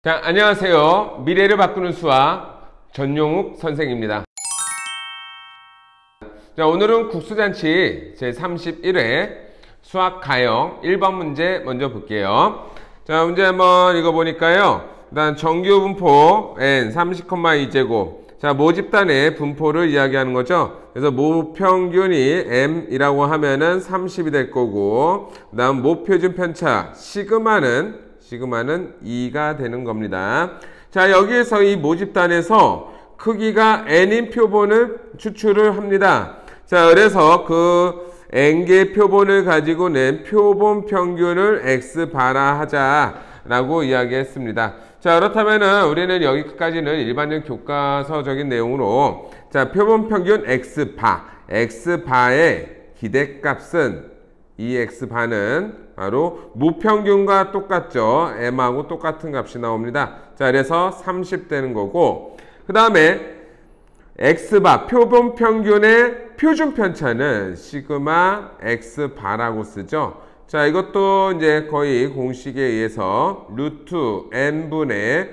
자, 안녕하세요. 미래를 바꾸는 수학 전용욱 선생입니다. 자, 오늘은 국수잔치 제31회 수학 가형 1번 문제 먼저 볼게요. 자, 문제 한번 읽어보니까요. 일단 정규 분포 n 30,2제곱. 자, 모집단의 분포를 이야기하는 거죠. 그래서 모평균이 m이라고 하면은 30이 될 거고, 그 다음 모표준 편차 시그마는 2가 되는 겁니다. 자, 여기에서 이 모집단에서 크기가 n인 표본을 추출을 합니다. 자, 그래서 그 n개의 표본을 가지고 낸 표본 평균을 x바라 하자라고 이야기했습니다. 자, 그렇다면은 우리는 여기까지는 일반적 교과서적인 내용으로, 자, 표본 평균 x바의 기대값은 이 x바는 바로 무평균과 똑같죠. m하고 똑같은 값이 나옵니다. 자, 그래서 30 되는 거고, 그 다음에 x바 표본 평균의 표준 편차는 시그마 x바라고 쓰죠. 자, 이것도 이제 거의 공식에 의해서 루트 n분의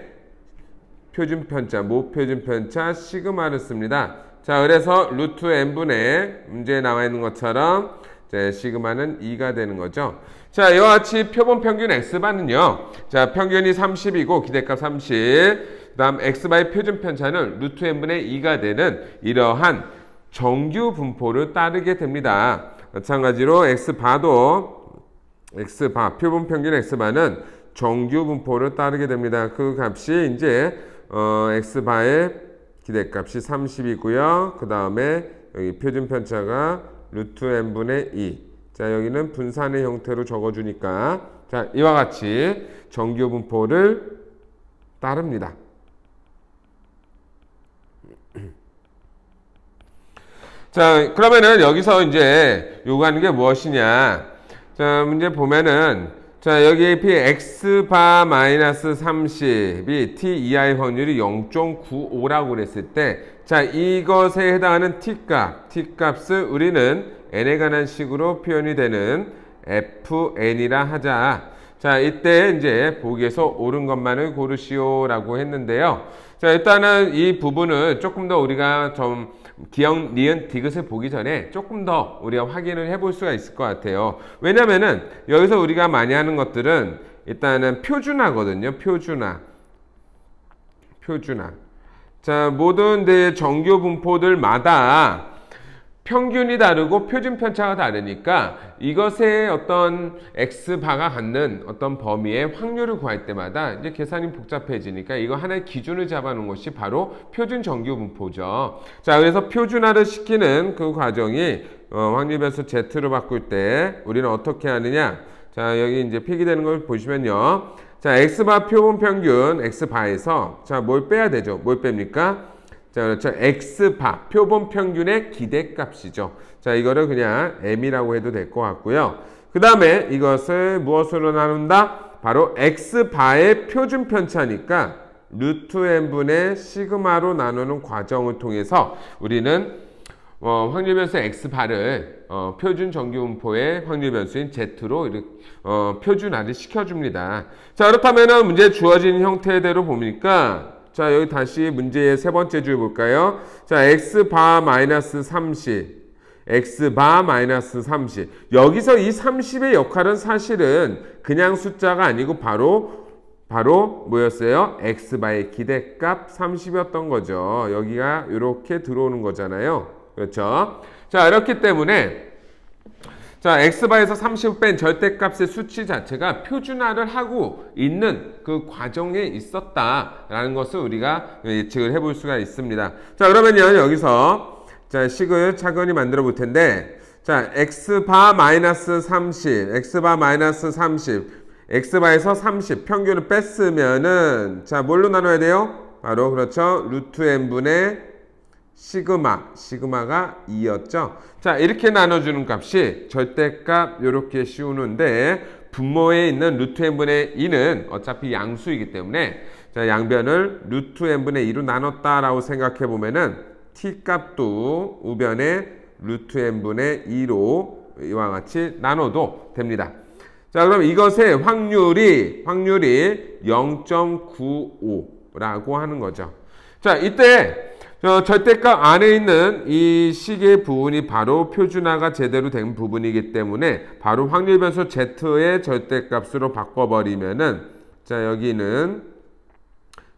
표준 편차, 모표준 편차 시그마를 씁니다. 자, 그래서 루트 n분의 문제에 나와 있는 것처럼 자, 시그마는 2가 되는 거죠. 자, 이와 같이 표본 평균 x바는요. 자, 평균이 30이고 기대값 30. 그 다음 x바의 표준 편차는 루트 n분의 2가 되는 이러한 정규 분포를 따르게 됩니다. 마찬가지로 x바, 표본 평균 x바는 정규 분포를 따르게 됩니다. 그 값이 이제 x바의 기대값이 30이고요. 그 다음에 여기 표준 편차가 루트 n분의 2. 자, 여기는 분산의 형태로 적어주니까, 자, 이와 같이 정규 분포를 따릅니다. 자, 그러면은 여기서 이제 요구하는 게 무엇이냐. 자, 문제 보면은, 자, 여기 p x바 마이너스 30이 t 이하의 확률이 0.95라고 그랬을 때, 자, 이것에 해당하는 t값을 우리는 n에 관한 식으로 표현이 되는 fn이라 하자. 자, 이때 이제 보기에서 옳은 것만을 고르시오라고 했는데요. 자, 일단은 이 부분을 조금 더 우리가 좀 기억, 니은, 디귿을 보기 전에 조금 더 우리가 확인을 해볼 수가 있을 것 같아요. 왜냐면은 여기서 우리가 많이 하는 것들은 일단은 표준화거든요. 표준화. 자, 모든 정규 분포들마다 평균이 다르고 표준 편차가 다르니까 이것의 어떤 x바가 갖는 어떤 범위의 확률을 구할 때마다 이제 계산이 복잡해지니까 이거 하나의 기준을 잡아놓은 것이 바로 표준 정규 분포죠. 자, 그래서 표준화를 시키는 그 과정이 확률 변수 z로 바꿀 때 우리는 어떻게 하느냐. 자, 여기 이제 필기되는 걸 보시면요. 자, x바 표본 평균 x바에서 자, 뭘 빼야 되죠? 뭘 뺍니까? 자, 그렇죠. x바, 표본 평균의 기대값이죠. 자, 이거를 그냥 m이라고 해도 될 것 같고요. 그 다음에 이것을 무엇으로 나눈다? 바로 x바의 표준 편차니까 루트 n분의 시그마로 나누는 과정을 통해서 우리는 확률 변수 x바를 표준 정규 분포의 확률 변수인 z로 이렇게 표준화를 시켜줍니다. 자, 그렇다면 문제 주어진 형태대로 보니까, 자, 여기 다시 문제의 세 번째 줄 볼까요? 자, x바 마이너스 30. x바 마이너스 30. 여기서 이 30의 역할은 사실은 그냥 숫자가 아니고 바로 뭐였어요? x바의 기대값 30이었던 거죠. 여기가 이렇게 들어오는 거잖아요. 그렇죠? 자, 이렇기 때문에 자, x바에서 30 뺀 절대값의 수치 자체가 표준화를 하고 있는 그 과정에 있었다라는 것을 우리가 예측을 해볼 수가 있습니다. 자, 그러면요, 여기서 자, 식을 차근히 만들어 볼 텐데, 자, x바 마이너스 30, x바에서 30 평균을 뺐으면은, 자, 뭘로 나눠야 돼요? 바로 그렇죠, 루트 n분의 시그마가 2였죠. 자, 이렇게 나눠주는 값이 절대값 이렇게 씌우는데, 분모에 있는 루트 n분의 2는 어차피 양수이기 때문에, 자, 양변을 루트 n분의 2로 나눴다라고 생각해 보면은 t값도 우변에 루트 n분의 2로 이와 같이 나눠도 됩니다. 자, 그럼 이것의 확률이 0.95라고 하는 거죠. 자, 이때 절대값 안에 있는 이 식의 부분이 바로 표준화가 제대로 된 부분이기 때문에 바로 확률 변수 Z의 절대값으로 바꿔버리면은, 자, 여기는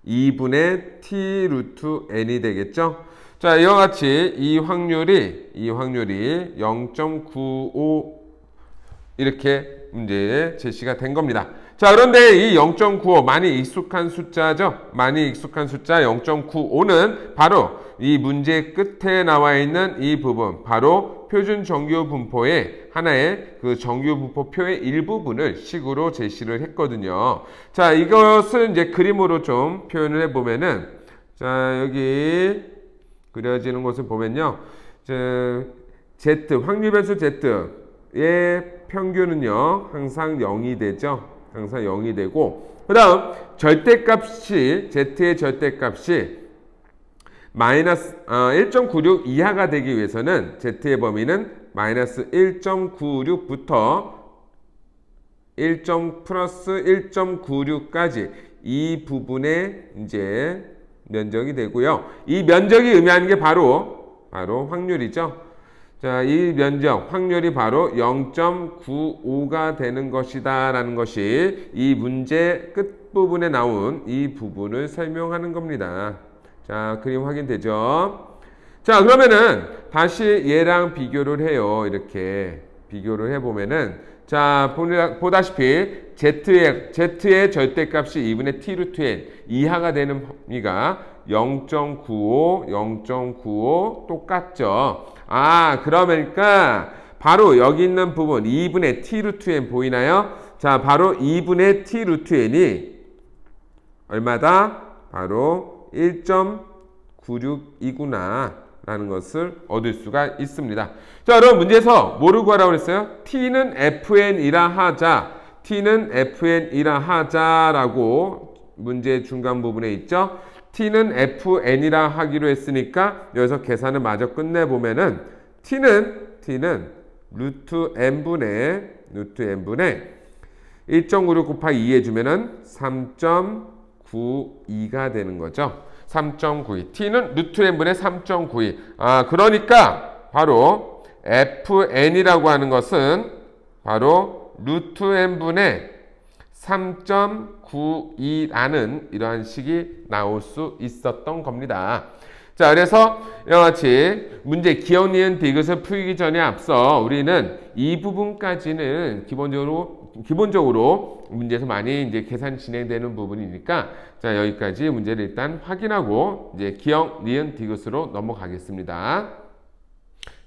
2분의 T 루트 N이 되겠죠? 자, 이와 같이 이 확률이 0.95 이렇게 문제에 제시가 된 겁니다. 자, 그런데 이 0.95 많이 익숙한 숫자죠? 많이 익숙한 숫자 0.95는 바로 이 문제 끝에 나와 있는 이 부분, 바로 표준 정규 분포의 하나의 그 정규 분포표의 일부분을 식으로 제시를 했거든요. 자, 이것을 이제 그림으로 좀 표현을 해보면은, 자, 여기 그려지는 것을 보면요. Z, 확률 변수 Z의 평균은요, 항상 0이 되죠. 항상 0이 되고, 그 다음 절대값이, Z의 절대값이 마이너스 1.96 이하가 되기 위해서는 Z의 범위는 마이너스 1.96부터 1. 플러스 1.96까지 이 부분에 이제 면적이 되고요. 이 면적이 의미하는 게 바로 확률이죠. 자, 이 면적, 확률이 바로 0.95가 되는 것이다 라는 것이 이 문제 끝부분에 나온 이 부분을 설명하는 겁니다. 자, 그림 확인되죠? 자, 그러면은 다시 얘랑 비교를 해요. 이렇게 비교를 해보면은, 자, 보다시피 Z의 절대값이 2분의 T 루트 N 이하가 되는 범위가 0.95, 0.95 똑같죠. 아, 그러니까 바로 여기 있는 부분 2분의 T 루트 N 보이나요? 자, 바로 2분의 T 루트 N이 얼마다? 바로 1.96이구나 라는 것을 얻을 수가 있습니다. 자, 그럼 문제에서 뭐를 구하라고 그랬어요? T는 FN이라 하자. T는 FN이라 하자라고 문제 중간 부분에 있죠. T는 FN이라 하기로 했으니까 여기서 계산을 마저 끝내보면은 T는 루트 N분의 1.96 곱하기 2 해주면은 3.92가 되는 거죠. 3.92. T는 루트 N분의 3.92. 아, 그러니까 바로 FN이라고 하는 것은 바로 루트 N분의 3.92라는 이러한 식이 나올 수 있었던 겁니다. 자, 그래서 이와 같이 문제 기억, 니은, 디귿을 풀기 전에 앞서 우리는 이 부분까지는 기본적으로 문제에서 많이 이제 계산 진행되는 부분이니까, 자, 여기까지 문제를 일단 확인하고 이제 기억, 니은, 디귿으로 넘어가겠습니다.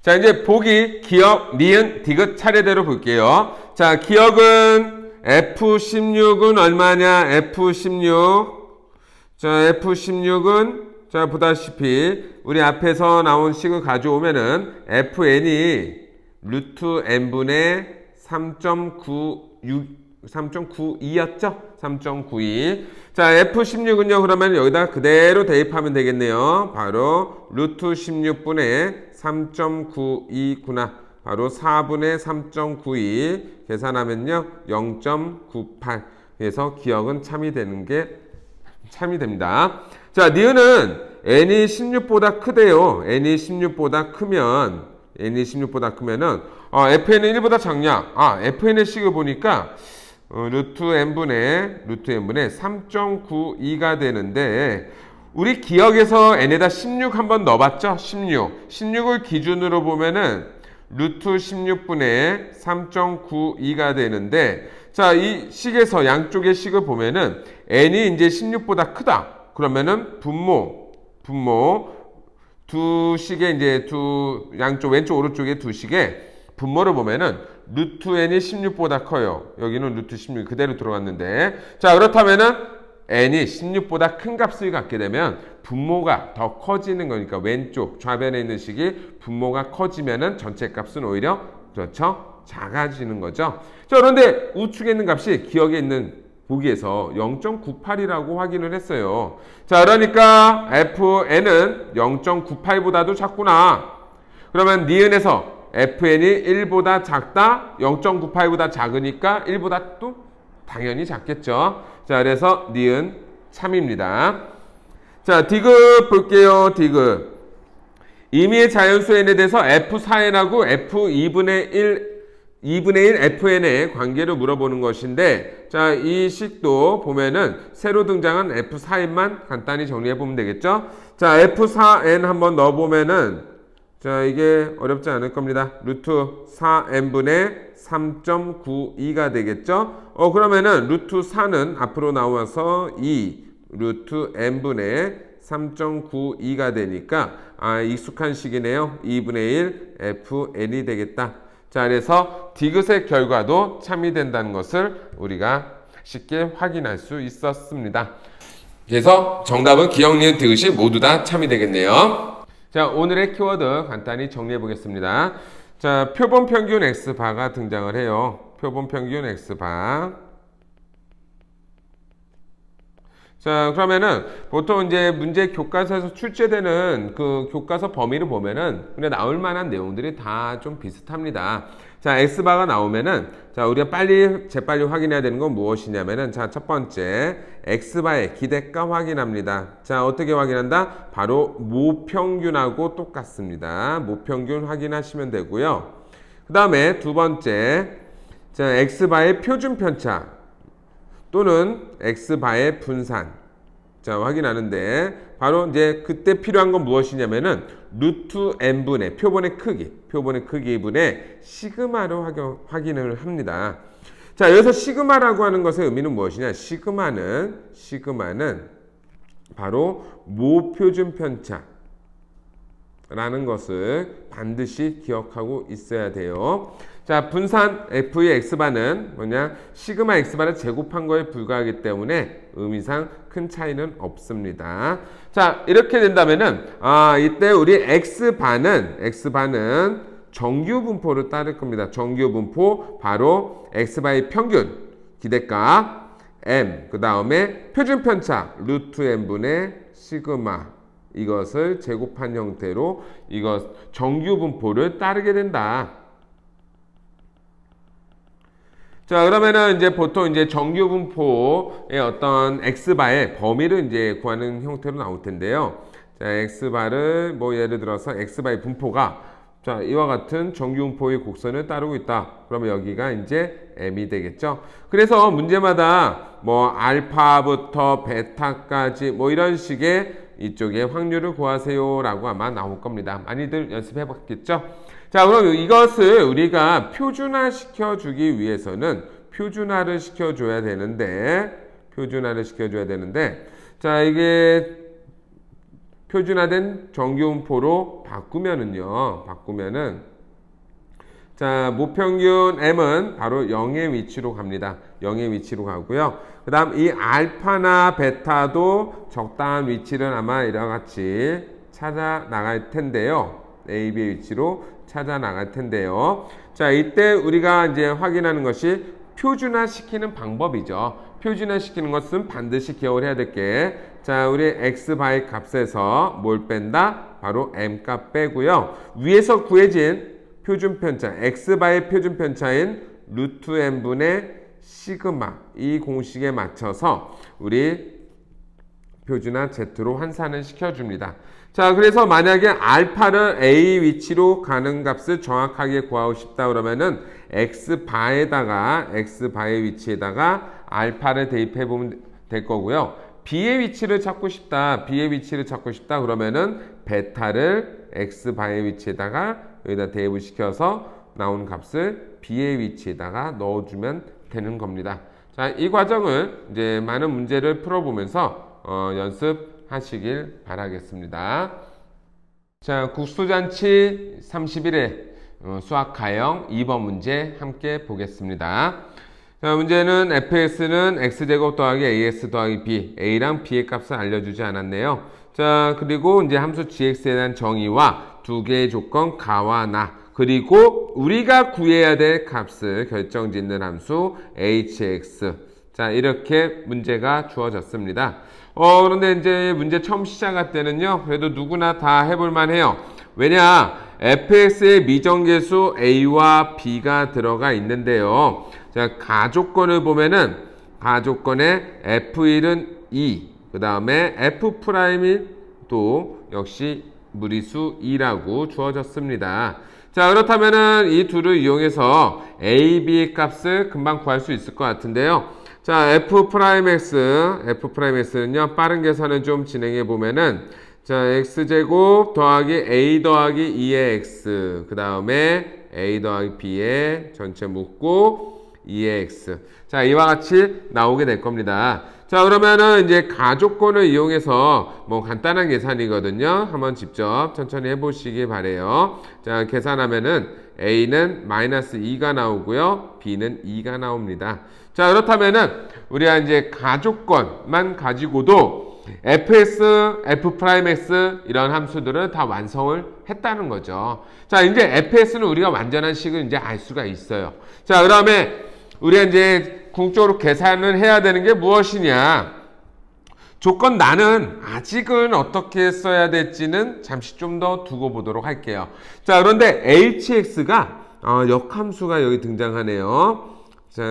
자, 이제 보기 기억, 니은, 디귿 차례대로 볼게요. 자, 기억은 F16은 얼마냐? F16. 자, F16은 자, 보다시피 우리 앞에서 나온 식을 가져오면은 FN이 루트 N분의 3.92였죠? 3.92. 자, F16은요, 그러면 여기다 그대로 대입하면 되겠네요. 바로 루트 16분의 3.92구나. 바로 4분의 3.92 계산하면요 0.98. 그래서 기억은 참이 됩니다. 자, 니은은 n이 16보다 크대요. n이 16보다 크면은 fn은 1보다 작냐? 아, fn의 식을 보니까 루트 n분의 3.92가 되는데, 우리 기억에서 n에다 16 한번 넣어봤죠? 16을 기준으로 보면은 루트 16분의 3.92가 되는데, 자, 이 식에서 양쪽의 식을 보면은 n이 이제 16보다 크다. 그러면은 분모 두 식의 이제 양쪽 왼쪽 오른쪽의 두 식의 분모를 보면은 루트 n이 16보다 커요. 여기는 루트 16 그대로 들어갔는데, 자, 그렇다면은 n이 16보다 큰 값을 갖게 되면 분모가 더 커지는 거니까 왼쪽 좌변에 있는 식이 분모가 커지면은 전체 값은 오히려 그렇죠? 작아지는 거죠. 자, 그런데 우측에 있는 값이 기억에 있는 보기에서 0.98이라고 확인을 했어요. 자, 그러니까 FN은 0.98보다도 작구나. 그러면 니은에서 fn이 1보다 작다? 0.98보다 작으니까 1보다 또 당연히 작겠죠. 자, 그래서 니은 참입니다. 자, 디귿 볼게요. 디귿. 임의의 자연수 n에 대해서 f4n하고 f2분의 1 fn의 관계를 물어보는 것인데, 자, 이 식도 보면은 새로 등장한 f4n만 간단히 정리해 보면 되겠죠? 자, f4n 한번 넣어보면은, 자, 이게 어렵지 않을 겁니다. 루트 4n분의 3.92가 되겠죠? 그러면은 루트 4는 앞으로 나와서 2 루트 n분의 3.92가 되니까, 익숙한 식이네요. 2분의 1 fn이 되겠다. 자, 그래서 디귿의 결과도 참이 된다는 것을 우리가 쉽게 확인할 수 있었습니다. 그래서 정답은 기역, 니은, 디귿이 모두 다 참이 되겠네요. 자, 오늘의 키워드 간단히 정리해 보겠습니다. 자, 표본 평균 X바가 등장을 해요. 표본 평균 X바. 자, 그러면은 보통 이제 문제 교과서에서 출제되는 그 교과서 범위를 보면은 근데 나올 만한 내용들이 다 좀 비슷합니다. 자, X바가 나오면은 자, 우리가 재빨리 확인해야 되는 건 무엇이냐면은 자, 첫 번째 X바의 기대값 확인합니다. 자, 어떻게 확인한다? 바로 모평균하고 똑같습니다. 모평균 확인하시면 되고요. 그 다음에 두 번째 자, X바의 표준 편차 또는 X바의 분산. 자, 확인하는데, 바로 이제 그때 필요한 건 무엇이냐면은, 루트 n분의 표본의 크기분의 시그마로 확인을 합니다. 자, 여기서 시그마라고 하는 것의 의미는 무엇이냐? 시그마는 바로 모표준 편차라는 것을 반드시 기억하고 있어야 돼요. 자, 분산 F의 X바는 뭐냐? 시그마 X바를 제곱한 거에 불과하기 때문에 의미상 큰 차이는 없습니다. 자, 이렇게 된다면은, 이때 우리 X바는 정규 분포를 따를 겁니다. 정규 분포, 바로 X바의 평균, 기대값, M, 그 다음에 표준 편차, 루트 M분의 시그마, 이것을 제곱한 형태로 정규 분포를 따르게 된다. 자, 그러면은 이제 보통 이제 정규 분포의 어떤 X바의 범위를 이제 구하는 형태로 나올 텐데요. 자, X바를 뭐 예를 들어서 X바의 분포가 자, 이와 같은 정규 분포의 곡선을 따르고 있다. 그러면 여기가 이제 M이 되겠죠. 그래서 문제마다 뭐 알파부터 베타까지 뭐 이런 식의 이쪽에 확률을 구하세요라고 아마 나올 겁니다. 많이들 연습해 봤겠죠? 자, 그럼 이것을 우리가 표준화 시켜주기 위해서는 표준화를 시켜줘야 되는데, 자, 이게 표준화된 정규분포로 바꾸면은, 자, 모평균 M은 바로 0의 위치로 갑니다. 0의 위치로 가고요. 그 다음 이 알파나 베타도 적당한 위치를 아마 이와 같이 찾아 나갈 텐데요. A, B의 위치로 찾아 나갈 텐데요. 자, 이때 우리가 이제 확인하는 것이 표준화시키는 방법이죠. 표준화시키는 것은 반드시 기억을 해야 될 게, 자, 우리 X바의 값에서 뭘 뺀다? 바로 M 값 빼고요. 위에서 구해진 표준 편차, X바의 표준 편차인 루트 M분의 시그마, 이 공식에 맞춰서 우리 표준화 Z로 환산을 시켜줍니다. 자, 그래서 만약에 알파를 A 위치로 가는 값을 정확하게 구하고 싶다 그러면은 X바의 위치에다가 알파를 대입해 보면 될 거고요. B의 위치를 찾고 싶다 그러면은 베타를 X바의 위치에다가 여기다 대입을 시켜서 나온 값을 B의 위치에다가 넣어주면 되는 겁니다. 자, 이 과정을 이제 많은 문제를 풀어보면서 연습하시길 바라겠습니다. 자, 국수잔치 31회 수학 가형 2번 문제 함께 보겠습니다. 자, 문제는 fx는 x제곱 더하기 as 더하기 b, a랑 b의 값을 알려주지 않았네요. 자, 그리고 이제 함수 gx에 대한 정의와 두 개의 조건 가와 나, 그리고 우리가 구해야 될 값을 결정짓는 함수 hx. 자, 이렇게 문제가 주어졌습니다. 그런데 이제 문제 처음 시작할 때는요, 그래도 누구나 다 해볼만 해요. 왜냐, fx의 미정계수 a와 b가 들어가 있는데요. 자, 가조건을 보면은 가조건에 f1은 2, 그 다음에 f'이 또 역시 무리수 2라고 주어졌습니다. 자, 그렇다면은 이 둘을 이용해서 a, b 값을 금방 구할 수 있을 것 같은데요. 자, f'x는요, 빠른 계산을 좀 진행해 보면은, 자, x제곱 더하기 a 더하기 2의 x, 그 다음에 a 더하기 b의 전체 묶고 2의 x. 자, 이와 같이 나오게 될 겁니다. 자, 그러면은 이제 가조건을 이용해서 뭐 간단한 계산이거든요. 한번 직접 천천히 해보시기 바래요. 자, 계산하면은 a는 마이너스 2가 나오고요. b는 2가 나옵니다. 자, 그렇다면은 우리가 이제 가조건만 가지고도 fs, f'x 이런 함수들을 다 완성을 했다는 거죠. 자, 이제 fs는 우리가 완전한 식을 이제 알 수가 있어요. 자, 그다음에 우리가 이제 궁극적으로 계산을 해야 되는 게 무엇이냐? 조건 나는 아직은 어떻게 써야 될지는 잠시 좀 더 두고 보도록 할게요. 자, 그런데 hx가 역함수가 여기 등장하네요. 자,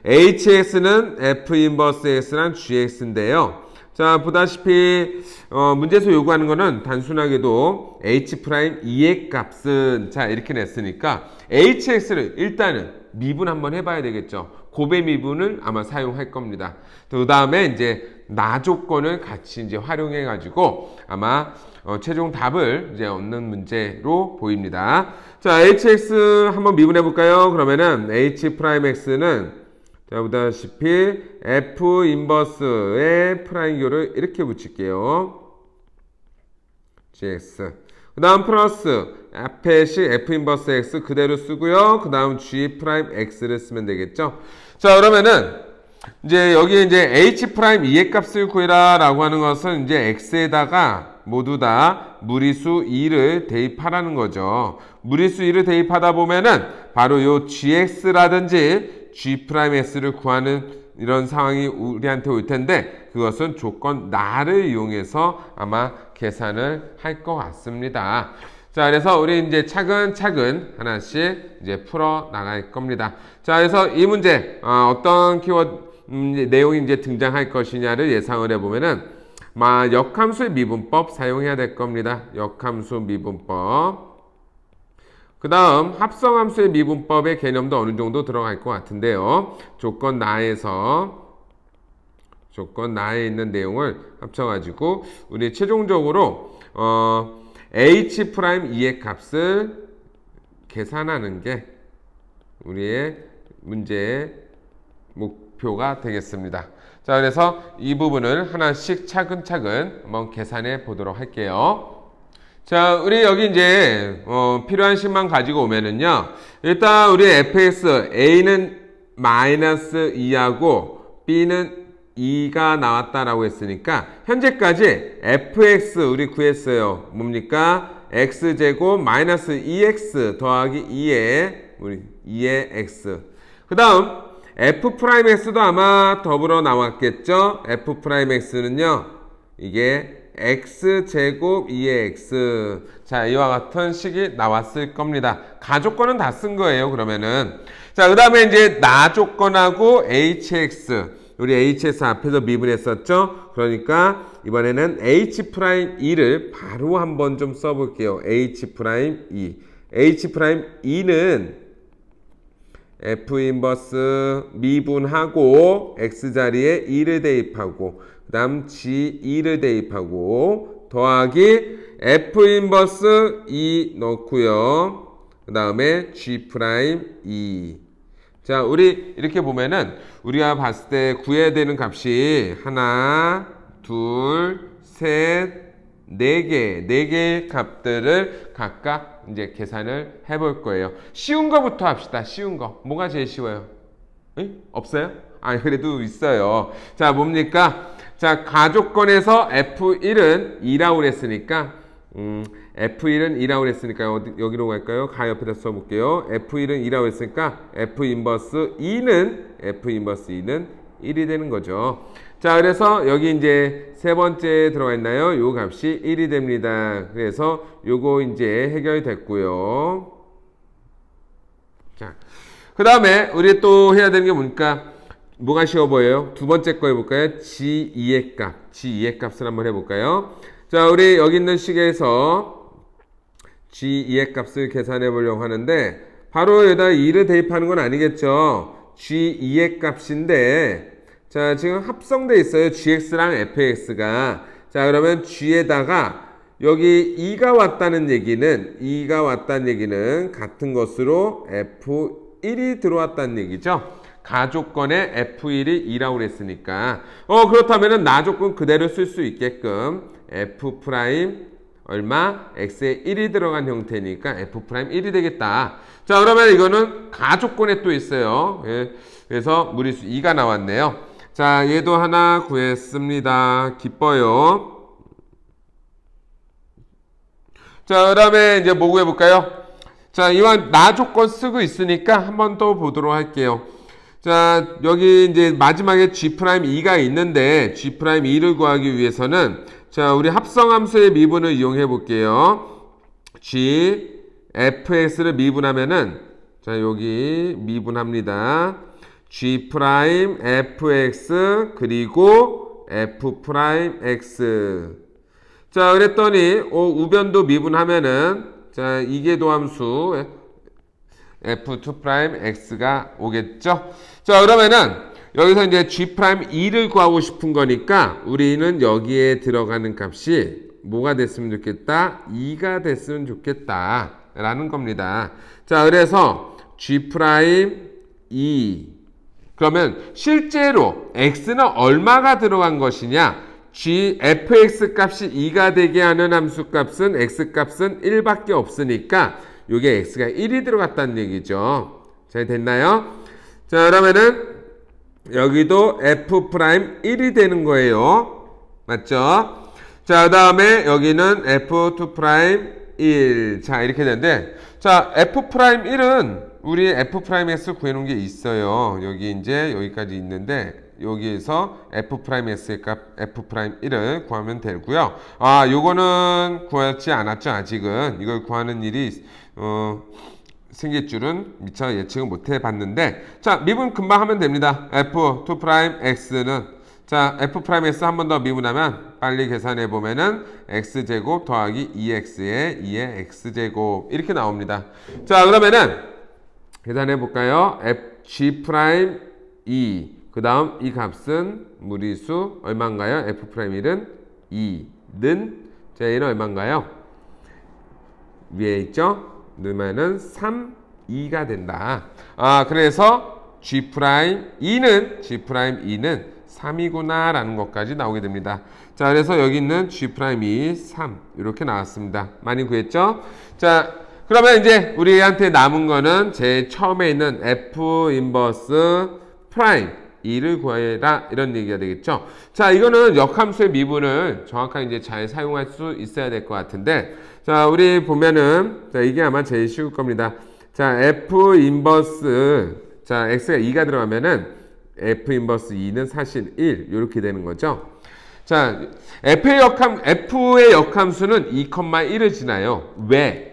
hx는 f 인버스 x랑 gx인데요. 자, 보다시피 문제에서 요구하는 거는 단순하게도 h'2의 값은 자 이렇게 냈으니까 hx를 일단은 미분 한번 해봐야 되겠죠. 곱의 미분을 아마 사용할 겁니다. 그 다음에 이제 나 조건을 같이 이제 활용해 가지고 아마 최종 답을 이제 얻는 문제로 보입니다. 자, hx 한번 미분해 볼까요? 그러면은 h'x는 자, 보다시피 f 인버스의 프라임교를 이렇게 붙일게요. gx. 그 다음 플러스 앞에 식 f 인버스 x 그대로 쓰고요. 그 다음 g 프라임 x를 쓰면 되겠죠. 자, 그러면은 이제 여기 이제 h 프라임 2의 값을 구해라 라고 하는 것은 이제 x에다가 모두 다 무리수 2를 대입하라는 거죠. 무리수 2를 대입하다 보면은 바로 요 gx라든지 g's를 구하는 이런 상황이 우리한테 올 텐데 그것은 조건 나를 이용해서 아마 계산을 할 것 같습니다. 자, 그래서 우리 이제 차근차근 하나씩 이제 풀어 나갈 겁니다. 자, 그래서 이 문제 어떤 키워드 내용이 이제 등장할 것이냐를 예상을 해보면은 역함수의 미분법 사용해야 될 겁니다. 역함수 미분법. 그 다음 합성함수의 미분법의 개념도 어느 정도 들어갈 것 같은데요. 조건 나에 있는 내용을 합쳐가지고 우리 최종적으로 h'2의 값을 계산하는 게 우리의 문제의 목표가 되겠습니다. 자, 그래서 이 부분을 하나씩 차근차근 한번 계산해 보도록 할게요. 자, 우리 여기 이제 필요한 식만 가지고 오면은요. 일단 우리 fx a는 마이너스 2하고 b는 2가 나왔다라고 했으니까 현재까지 fx 우리 구했어요. 뭡니까? x제곱 마이너스 2x 더하기 2의 x. 그 다음 f'x도 아마 더불어 나왔겠죠? f'x는요. 이게 x제곱 2의 x. 자, 이와 같은 식이 나왔을 겁니다. 가조건은 다 쓴 거예요, 그러면은. 자, 그 다음에 이제 나 조건하고 hx. 우리 hx 앞에서 미분했었죠? 그러니까 이번에는 h'2를 바로 한번 좀 써볼게요. h'2. h'2는 f 인버스 미분하고 x자리에 2를 대입하고 그 다음 g2를 대입하고 더하기 f 인버스 2 넣고요. 그 다음에 g'2. 자, 우리 이렇게 보면은 우리가 봤을 때 구해야 되는 값이 하나, 둘, 셋, 네 개의 값들을 각각 이제 계산을 해볼 거예요. 쉬운 거부터 합시다. 쉬운 거. 뭐가 제일 쉬워요? 없어요? 그래도 있어요. 자, 뭡니까? 자, 가조건에서 F1은 2라고 그랬으니까, F1은 2라고 그랬으니까, 여기로 갈까요? 가 옆에다 써볼게요. F1은 2라고 했으니까, F 인버스 2는 1이 되는 거죠. 자, 그래서 여기 이제 세 번째 들어가 있나요? 요 값이 1이 됩니다. 그래서 요거 이제 해결됐고요. 자, 그 다음에 우리 또 해야 되는 게 뭡니까? 뭐가 쉬워 보여요? 두 번째 거 해볼까요? G2의 값. G2의 값을 한번 해볼까요? 자, 우리 여기 있는 식에서 G2의 값을 계산해 보려고 하는데, 바로 여기다 2를 대입하는 건 아니겠죠? G2의 값인데, 자, 지금 합성돼 있어요. GX랑 fx가. 자, 그러면 G에다가 여기 2가 왔다는 얘기는 같은 것으로 F1이 들어왔다는 얘기죠. 가조건에 F1이 2라고 그랬으니까. 그렇다면은 나조건 그대로 쓸 수 있게끔 F' 얼마? X에 1이 들어간 형태니까 F' 1이 되겠다. 자, 그러면 이거는 가조건에 또 있어요. 예, 그래서 무리수 2가 나왔네요. 자, 얘도 하나 구했습니다. 기뻐요. 자, 그 다음에 이제 뭐 구해볼까요? 자, 이왕 나 조건 쓰고 있으니까 한 번 더 보도록 할게요. 자, 여기 이제 마지막에 G'2가 있는데 G'2를 구하기 위해서는 자, 우리 합성함수의 미분을 이용해 볼게요. G, fx를 미분하면은 자, 여기 미분합니다. G' fx 그리고 f'x. 자, 그랬더니 우변도 미분하면은 자, 이계도함수 f2'x가 오겠죠. 자, 그러면은 여기서 이제 G'2를 구하고 싶은 거니까 우리는 여기에 들어가는 값이 뭐가 됐으면 좋겠다? 2가 됐으면 좋겠다 라는 겁니다. 자, 그래서 G'2 그러면 실제로 x는 얼마가 들어간 것이냐? fx 값이 2가 되게 하는 함수 값은 x 값은 1밖에 없으니까 이게 x가 1이 들어갔다는 얘기죠. 잘 됐나요? 자, 그러면은 여기도 f'1이 되는 거예요. 맞죠? 자, 그 다음에 여기는 f2'1. 자, 이렇게 되는데 자, f'1은 우리 f'x 구해놓은 게 있어요. 여기 이제 여기까지 있는데 여기에서 f's의 값 f'1을 구하면 되고요. 아, 요거는 구하지 않았죠. 아직은 이걸 구하는 일이 생길 줄은 미처 예측을 못 해봤는데 자, 미분 금방 하면 됩니다. f2'x는 자, f'x 한 번 더 미분하면 빨리 계산해 보면은 x제곱 더하기 2x의 2의 x제곱 이렇게 나옵니다. 자, 그러면은 계산해 볼까요? G'2 그 다음 이 값은 무리수 얼마인가요? F'1은 2는 자, 얘는 얼마인가요? 위에 있죠? 넣으면은 3, 2가 된다. 아, 그래서 G'2는 3이구나 라는 것까지 나오게 됩니다. 자, 그래서 여기 있는 G'2 3 이렇게 나왔습니다. 많이 구했죠? 자, 그러면 이제 우리한테 남은 거는 제일 처음에 있는 F 인버스 프라임 2를 구해라 이런 얘기가 되겠죠. 자, 이거는 역함수의 미분을 정확하게 이제 잘 사용할 수 있어야 될 것 같은데 자, 우리 보면은 자, 이게 아마 제일 쉬울 겁니다. 자, F 인버스 자, X가 2가 들어가면은 F 인버스 2는 사실 1 이렇게 되는 거죠. 자, F의 역함수는 2,1을 지나요. 왜?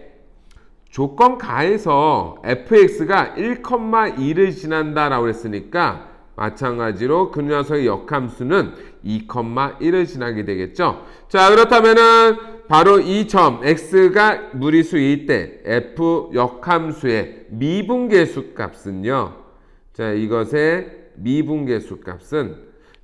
조건 가에서 fx가 1,2를 지난다라고 했으니까 마찬가지로 그 녀석의 역함수는 2,1을 지나게 되겠죠. 자, 그렇다면은 바로 이 점 x가 무리수일 때 f 역함수의 미분계수 값은요. 자, 이것의 미분계수 값은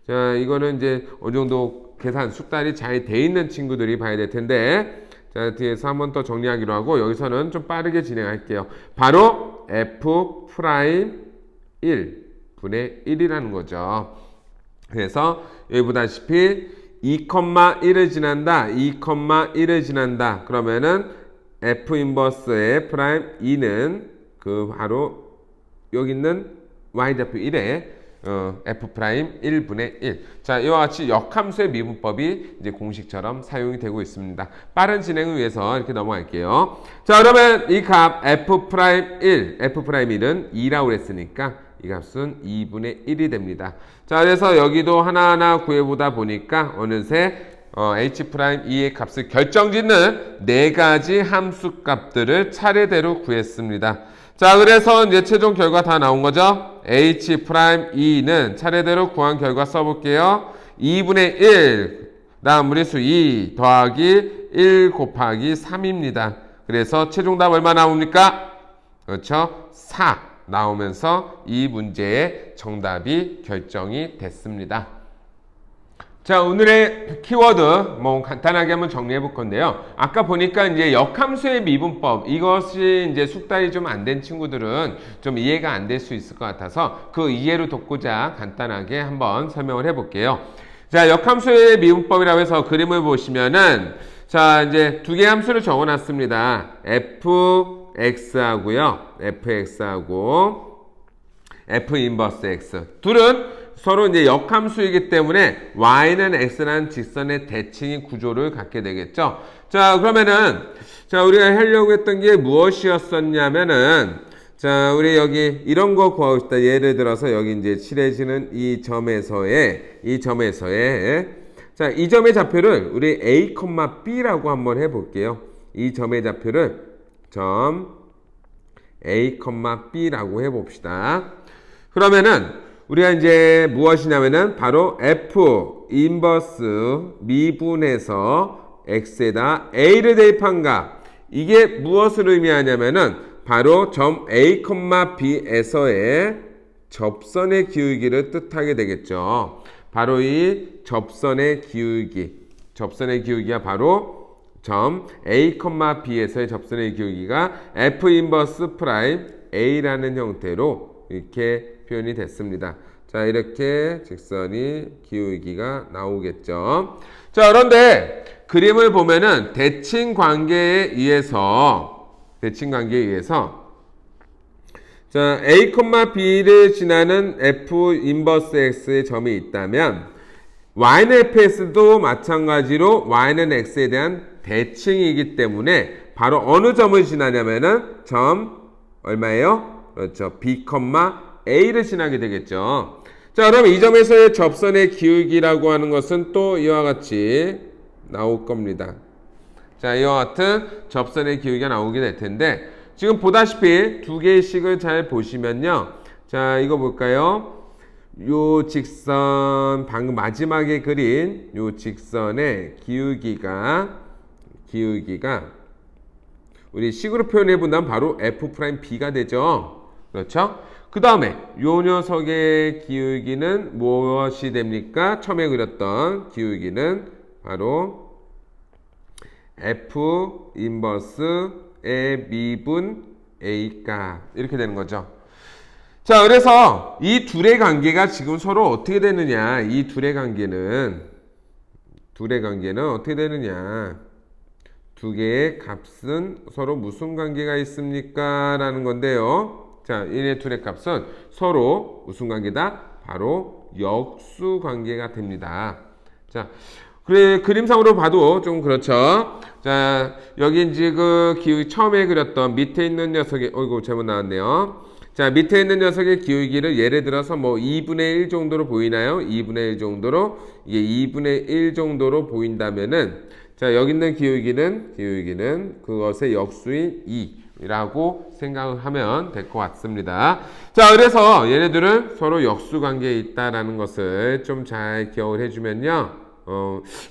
자, 이거는 이제 어느 정도 계산 숙달이 잘 돼 있는 친구들이 봐야 될 텐데 자, 뒤에서 한 번 더 정리하기로 하고 여기서는 좀 빠르게 진행할게요. 바로 F'1 분의 1이라는 거죠. 그래서 여기 보다시피 2,1을 지난다. 2,1을 지난다. 그러면은 F 인버스의 프라임 2는 그 바로 여기 있는 y좌표 1에 F'1분의 1. 자, 이와 같이 역함수의 미분법이 이제 공식처럼 사용이 되고 있습니다. 빠른 진행을 위해서 이렇게 넘어갈게요. 자, 그러면 이 값 F'1, F'1은 2라고 했으니까 이 값은 2분의 1이 됩니다. 자, 그래서 여기도 하나하나 구해보다 보니까 어느새 H'E의 값을 결정짓는 4가지 함수 값들을 차례대로 구했습니다. 자, 그래서 이제 최종 결과 다 나온 거죠? H'E는 차례대로 구한 결과 써볼게요. 2분의 1, 다음 무리수 2 더하기 1 곱하기 3입니다. 그래서 최종 답 얼마 나옵니까? 그렇죠? 4 나오면서 이 문제의 정답이 결정이 됐습니다. 자, 오늘의 키워드 뭐 간단하게 한번 정리해 볼 건데요. 아까 보니까 이제 역함수의 미분법, 이것이 이제 숙달이 좀 안 된 친구들은 좀 이해가 안 될 수 있을 것 같아서 그 이해를 돕고자 간단하게 한번 설명을 해 볼게요. 자, 역함수의 미분법이라고 해서 그림을 보시면은 자, 이제 두 개의 함수를 적어 놨습니다. fx하고요. fx하고 f 인버스 x. 둘은 서로 이제 역함수이기 때문에 y는 x라는 직선의 대칭인 구조를 갖게 되겠죠. 자, 그러면은 자, 우리가 하려고 했던 게 무엇이었었냐면은 자, 우리 여기 이런 거 구하고 싶다. 예를 들어서 여기 이제 칠해지는 이 점에서의 자, 이 점의 좌표를 우리 a, b라고 한번 해볼게요. 이 점의 좌표를 점 a, b라고 해봅시다. 그러면은 우리가 이제 무엇이냐면은 바로 f 인버스 미분해서 x에다 a를 대입한 값. 이게 무엇을 의미하냐면은 바로 점 a, b에서의 접선의 기울기를 뜻하게 되겠죠. 바로 이 접선의 기울기가 바로 점 a, b에서의 접선의 기울기가 f 인버스 프라임 a라는 형태로 이렇게 표현이 됐습니다. 자, 이렇게 직선이 기울기가 나오겠죠. 자, 그런데 그림을 보면은 대칭 관계에 의해서 자, a, b를 지나는 f 인버스 x의 점이 있다면 y는 fs도 마찬가지로 y는 x에 대한 대칭이기 때문에 바로 어느 점을 지나냐면은 점 얼마예요? 그렇죠. b, a를 지나게 되겠죠. 자, 그럼 이 점에서의 접선의 기울기라고 하는 것은 또 이와 같이 나올 겁니다. 자, 이와 같은 접선의 기울기가 나오게 될 텐데 지금 보다시피 두 개의 식을 잘 보시면요. 자, 이거 볼까요? 요 직선, 방금 마지막에 그린 요 직선의 기울기가 우리 식으로 표현해 본다면 바로 f'B가 되죠. 그렇죠? 그 다음에 요 녀석의 기울기는 무엇이 됩니까? 처음에 그렸던 기울기는 바로 f 인버스의 미분 a 값 이렇게 되는 거죠. 자, 그래서 이 둘의 관계가 지금 서로 어떻게 되느냐? 이 둘의 관계는 어떻게 되느냐? 두 개의 값은 서로 무슨 관계가 있습니까? 라는 건데요. 자, 얘네 둘의 값은 서로 무슨 관계다? 바로 역수 관계가 됩니다. 자, 그래, 그림상으로 봐도 좀 그렇죠. 자, 여기 이제 그 기울기 처음에 그렸던 밑에 있는 녀석의, 어이구, 잘못 나왔네요. 자, 밑에 있는 녀석의 기울기를 예를 들어서 뭐 2분의 1 정도로 보이나요? 2분의 1 정도로, 이게 2분의 1 정도로 보인다면은, 자, 여기 있는 기울기는 그것의 역수인 2라고 생각을 하면 될 것 같습니다. 자, 그래서 얘네들은 서로 역수 관계에 있다라는 것을 좀 잘 기억을 해주면요.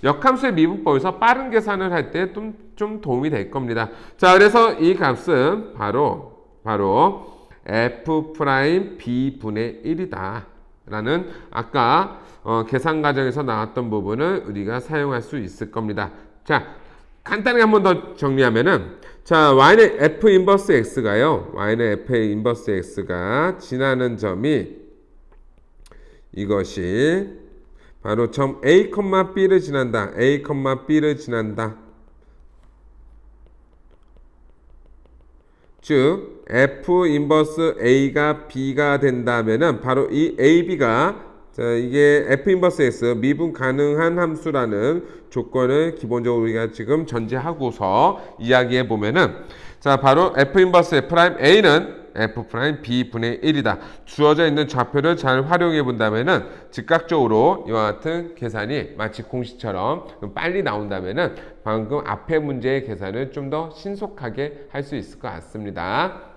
역함수의 미분법에서 빠른 계산을 할 때 좀 도움이 될 겁니다. 자, 그래서 이 값은 바로 f'B분의 1이다. 라는 아까 계산 과정에서 나왔던 부분을 우리가 사용할 수 있을 겁니다. 자, 간단하게 한 번 더 정리하면은 자, y는 f 인버스 x가요. y는 f 인버스 x가 지나는 점이 이것이 바로 점 a, b를 지난다. a, b를 지난다. 즉 f 인버스 a가 b가 된다면은 바로 이 ab가 자, 이게 f 인버스 x 미분 가능한 함수라는 조건을 기본적으로 우리가 지금 전제하고서 이야기해 보면은 자, 바로 f 인버스 f' a는 F'B분의 1이다. 주어져 있는 좌표를 잘 활용해 본다면은 즉각적으로 이와 같은 계산이 마치 공식처럼 빨리 나온다면은 방금 앞에 문제의 계산을 좀 더 신속하게 할 수 있을 것 같습니다.